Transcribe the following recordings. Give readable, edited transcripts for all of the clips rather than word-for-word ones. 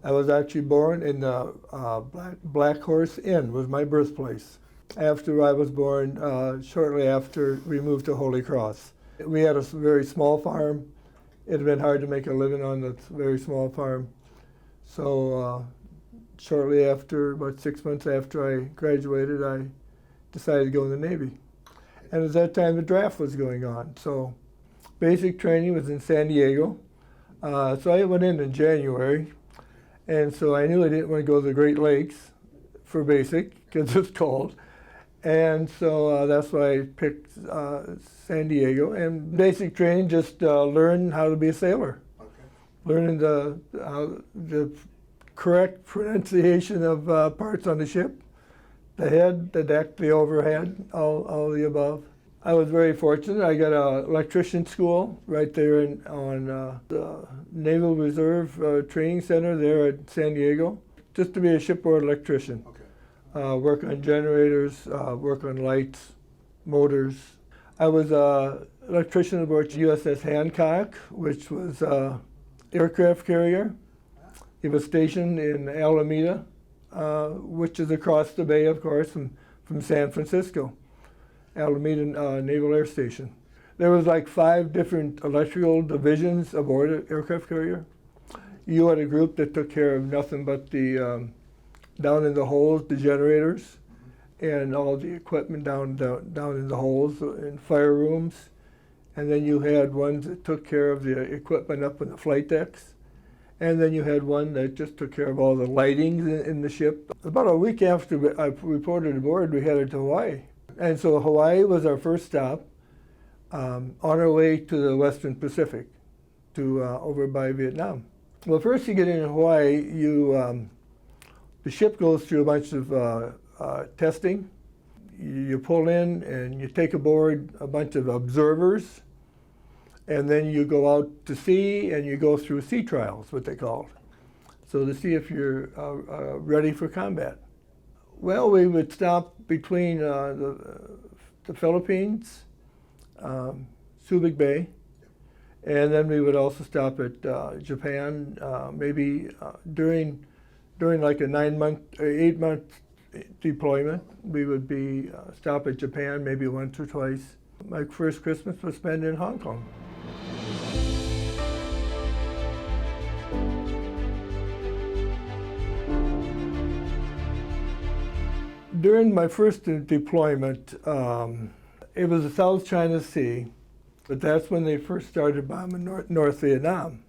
I was actually born in the Black Horse Inn, was my birthplace. After I was born, shortly after, we moved to Holy Cross. We had a very small farm. It had been hard to make a living on this very small farm. So shortly after, about 6 months after I graduated, I decided to go in the Navy. And at that time, the draft was going on. So basic training was in San Diego. So I went in January. And so I knew I didn't want to go to the Great Lakes for basic, because it's cold. And so that's why I picked San Diego. And basic training, just learn how to be a sailor. Okay. Learning the correct pronunciation of parts on the ship, the head, the deck, the overhead, all the above. I was very fortunate. I got an electrician school right there on the Naval Reserve Training Center there at San Diego, just to be a shipboard electrician. Okay. Work on generators, work on lights, motors. I was an electrician aboard USS Hancock, which was an aircraft carrier. It was stationed in Alameda, which is across the bay, of course, from San Francisco. Alameda Naval Air Station. There was like 5 different electrical divisions aboard an aircraft carrier. You had a group that took care of nothing but the down in the holes, the generators, and all the equipment down in the holes in fire rooms. And then you had ones that took care of the equipment up in the flight decks. And then you had one that just took care of all the lighting in the ship. About a week after I reported aboard, we headed to Hawaii. And so Hawaii was our first stop on our way to the Western Pacific, to over by Vietnam. Well, first you get in Hawaii, the ship goes through a bunch of testing. You pull in and you take aboard a bunch of observers, and then you go out to sea and you go through sea trials, what they call it, so to see if you're ready for combat. Well, we would stop between the Philippines, Subic Bay, and then we would also stop at Japan, maybe during like a 8-month deployment. We would be stop at Japan maybe once or twice. My first Christmas was spent in Hong Kong. During my first deployment, it was the South China Sea, but that's when they first started bombing North Vietnam.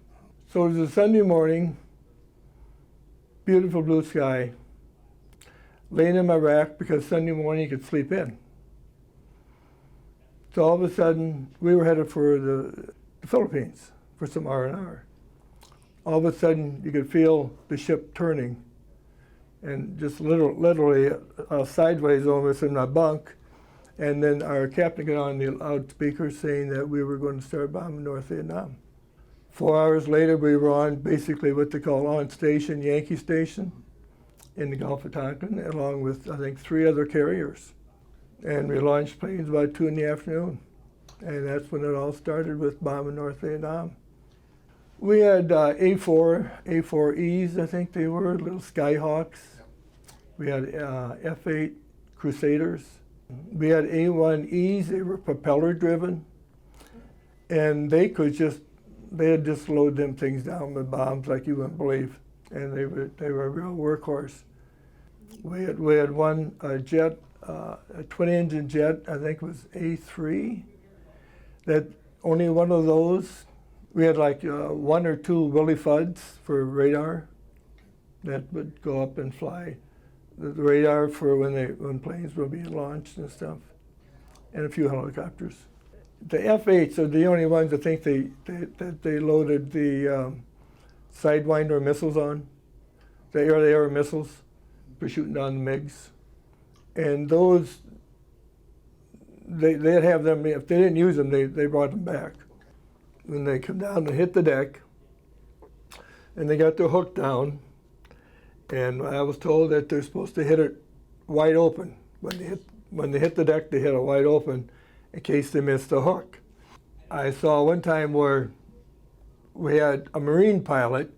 So it was a Sunday morning, beautiful blue sky, laying in my rack because Sunday morning you could sleep in. So all of a sudden, we were headed for the Philippines for some R&R. All of a sudden, you could feel the ship turning, and just literally sideways almost in my bunk. And then our captain got on the loudspeaker saying that we were going to start bombing North Vietnam. 4 hours later, we were on basically what they call on station, Yankee Station, in the Gulf of Tonkin, along with, I think, 3 other carriers. And we launched planes about 2 in the afternoon. And that's when it all started with bombing North Vietnam. We had A4Es, I think they were, little Skyhawks. We had F8 Crusaders. We had A1Es, they were propeller driven. And they had just loaded them things down with bombs like you wouldn't believe. And they were a real workhorse. We had one jet, a twin-engine jet, I think it was A3, that only one of those. We had like 1 or 2 Willie Fudds for radar that would go up and fly the radar for when planes were being launched and stuff, and a few helicopters. The F8s are the only ones I think they loaded the Sidewinder missiles on, the air-to-air missiles for shooting down the MiGs. And those, they'd have them, if they didn't use them, they brought them back. When they come down and hit the deck, and they got their hook down, and I was told that they're supposed to hit it wide open. When they hit the deck, they hit it wide open in case they missed the hook. I saw one time where we had a Marine pilot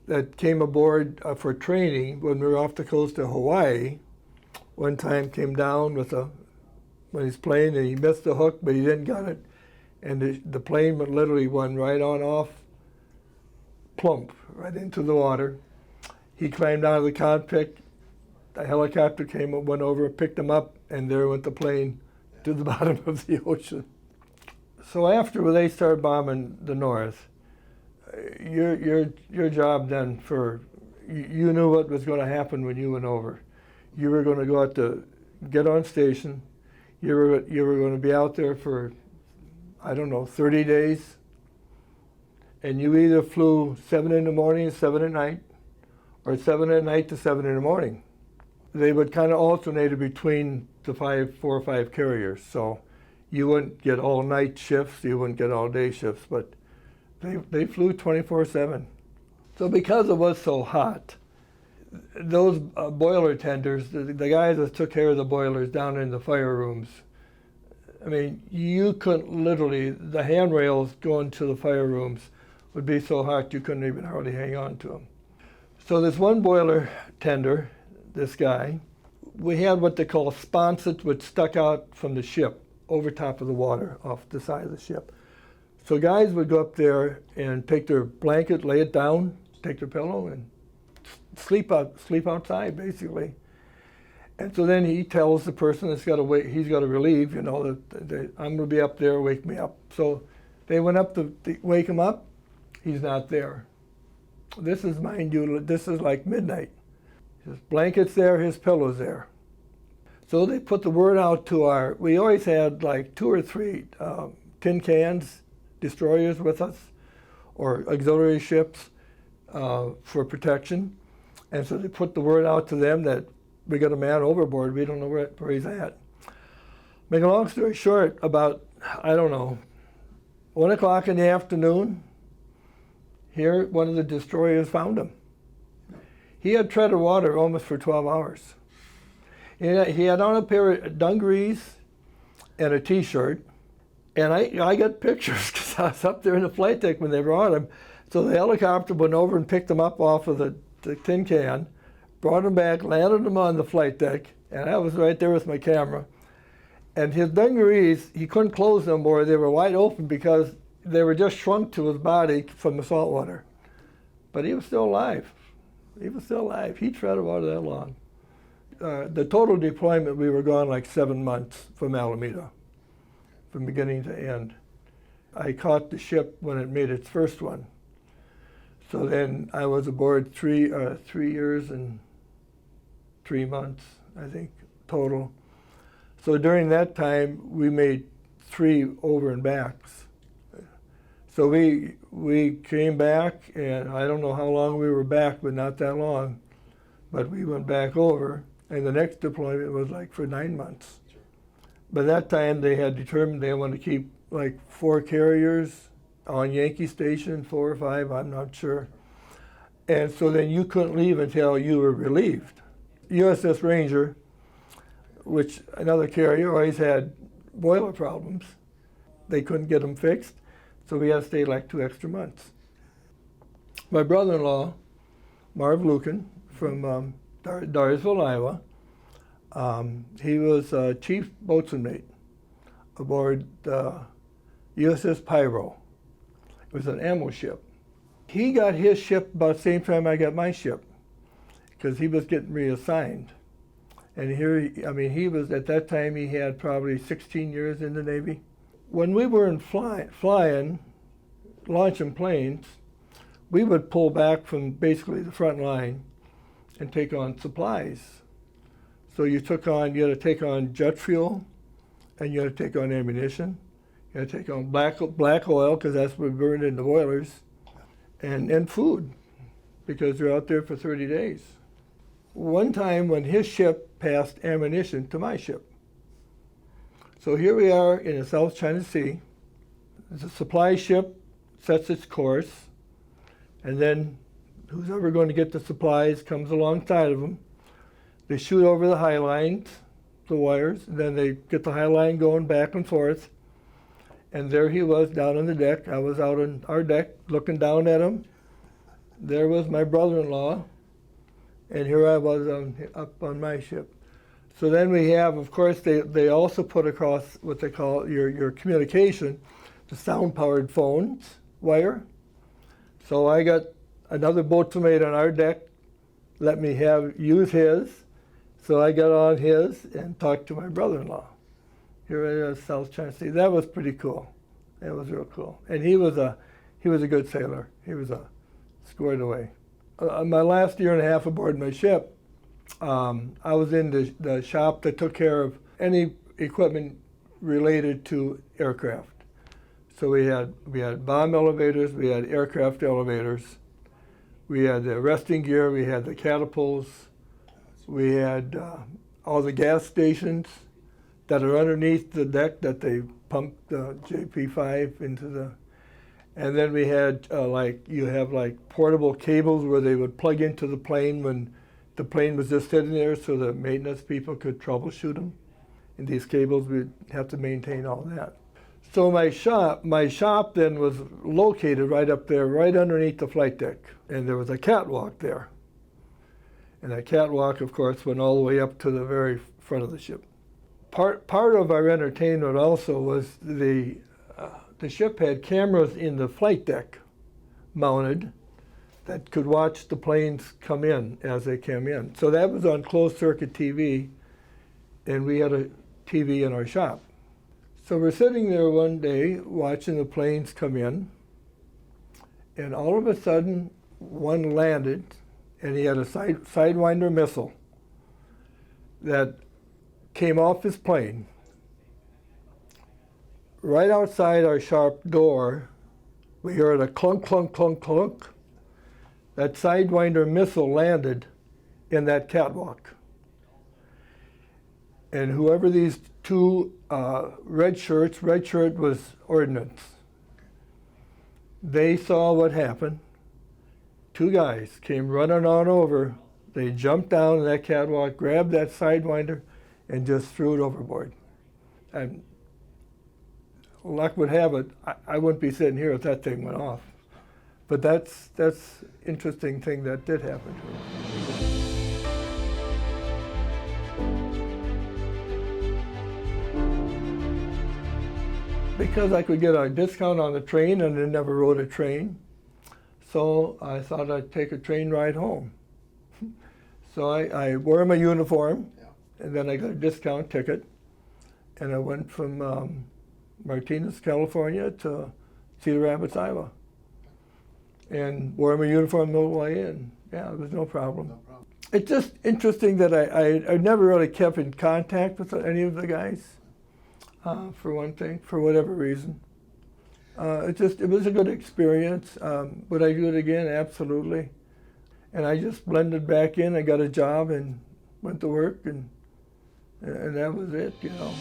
that came aboard for training when we were off the coast of Hawaii. One time came down when he's playing and he missed the hook, but he didn't get it. And the plane literally went right on off, plump, right into the water. He climbed out of the cockpit. A helicopter came up, went over, picked him up, and there went the plane to the bottom of the ocean. So after they started bombing the North, your job then you knew what was going to happen when you went over. You were going to go out to get on station. You were going to be out there for, I don't know, 30 days. And you either flew 7 in the morning and 7 at night, or 7 at night to 7 in the morning. They would kind of alternate between the 4 or 5 carriers. So you wouldn't get all night shifts, you wouldn't get all day shifts, but they flew 24/7. So because it was so hot, those boiler tenders, the guys that took care of the boilers down in the fire rooms, I mean, you couldn't literally, the handrails going to the fire rooms would be so hot you couldn't even hardly hang on to them. So this one boiler tender, this guy, we had what they call sponsons, which stuck out from the ship over top of the water off the side of the ship. So guys would go up there and take their blanket, lay it down, take their pillow, and sleep outside, basically. And so then he tells the person that's got to wait, he's got to relieve, you know, that I'm going to be up there, wake me up. So they went up to wake him up. He's not there. This is, mind you, this is like midnight. His blanket's there, his pillow's there. So they put the word out to we always had like 2 or 3 tin cans, destroyers with us, or auxiliary ships for protection. And so they put the word out to them that we got a man overboard, we don't know where he's at. Make a long story short, about, I don't know, 1 o'clock in the afternoon, here one of the destroyers found him. He had treaded water almost for 12 hours. He had on a pair of dungarees and a t-shirt, and I got pictures because I was up there in the flight deck when they brought him. So the helicopter went over and picked him up off of the tin can, brought him back, landed him on the flight deck, and I was right there with my camera. And his dungarees, he couldn't close them more. They were wide open because they were just shrunk to his body from the salt water. But he was still alive. He was still alive. He treaded water that long. The total deployment, we were gone like 7 months from Alameda, from beginning to end. I caught the ship when it made its first one. So then I was aboard 3 years and 3 months, I think, total. So during that time, we made 3 over and backs. So we came back, and I don't know how long we were back, but not that long. But we went back over, and the next deployment was like for 9 months. By that time, they had determined they wanted to keep like 4 carriers on Yankee Station, 4 or 5, I'm not sure. And so then you couldn't leave until you were relieved. USS Ranger, which another carrier, always had boiler problems. They couldn't get them fixed, so we had to stay like 2 extra months. My brother-in-law, Marv Lucan, from Dyersville, Iowa, he was chief boatswain mate aboard USS Pyro. It was an ammo ship. He got his ship about the same time I got my ship, because he was getting reassigned. And he was, at that time, he had probably 16 years in the Navy. When we were flying, launching planes, we would pull back from basically the front line and take on supplies. So you had to take on jet fuel, and you had to take on ammunition. You had to take on black oil, because that's what burned in the boilers, and food, because you're out there for 30 days. One time when his ship passed ammunition to my ship. So here we are in the South China Sea. The supply ship sets its course, and then who's ever going to get the supplies comes alongside of them. They shoot over the high lines, the wires, and then they get the high line going back and forth. And there he was down on the deck. I was out on our deck looking down at him. there was my brother-in-law, and here I was up on my ship. So then we have, of course, they also put across what they call your communication, the sound-powered phones wire. So I got another boatmate on our deck, let me use his. So I got on his and talked to my brother-in-law here at South China Sea. That was pretty cool. That was real cool. And he was a good sailor. He was squared away. My last year and a half aboard my ship, I was in the shop that took care of any equipment related to aircraft. So we had bomb elevators, we had aircraft elevators, we had the arresting gear, we had the catapults, we had all the gas stations that are underneath the deck that they pump the JP5 into the, and then we had you have portable cables where they would plug into the plane when the plane was just sitting there, so the maintenance people could troubleshoot them. And these cables, we'd have to maintain all that. So my shop then was located right up there, right underneath the flight deck, and there was a catwalk there. And that catwalk, of course, went all the way up to the very front of the ship. Part of our entertainment also was the ship had cameras in the flight deck mounted that could watch the planes come in as they came in. So that was on closed circuit TV, and we had a TV in our shop. So we're sitting there one day watching the planes come in, and all of a sudden one landed, and he had a Sidewinder missile that came off his plane. Right outside our shop door, we heard a clunk, clunk, clunk, clunk. That Sidewinder missile landed in that catwalk. And whoever these two red shirt was ordnance. They saw what happened. Two guys came running on over. They jumped down that catwalk, grabbed that Sidewinder, and just threw it overboard. And luck would have it, I wouldn't be sitting here if that thing went off. But that's interesting thing that did happen to me. Because I could get a discount on the train and I never rode a train, so I thought I'd take a train ride home. So I wore my uniform, and then I got a discount ticket, and I went from Martinez, California to Cedar Rapids, Iowa. And wore my uniform the whole way in. Yeah, there was no problem. No problem. It's just interesting that I never really kept in contact with any of the guys, for one thing, for whatever reason. It was a good experience. Would I do it again? Absolutely. And I just blended back in. I got a job and went to work, and that was it, you know.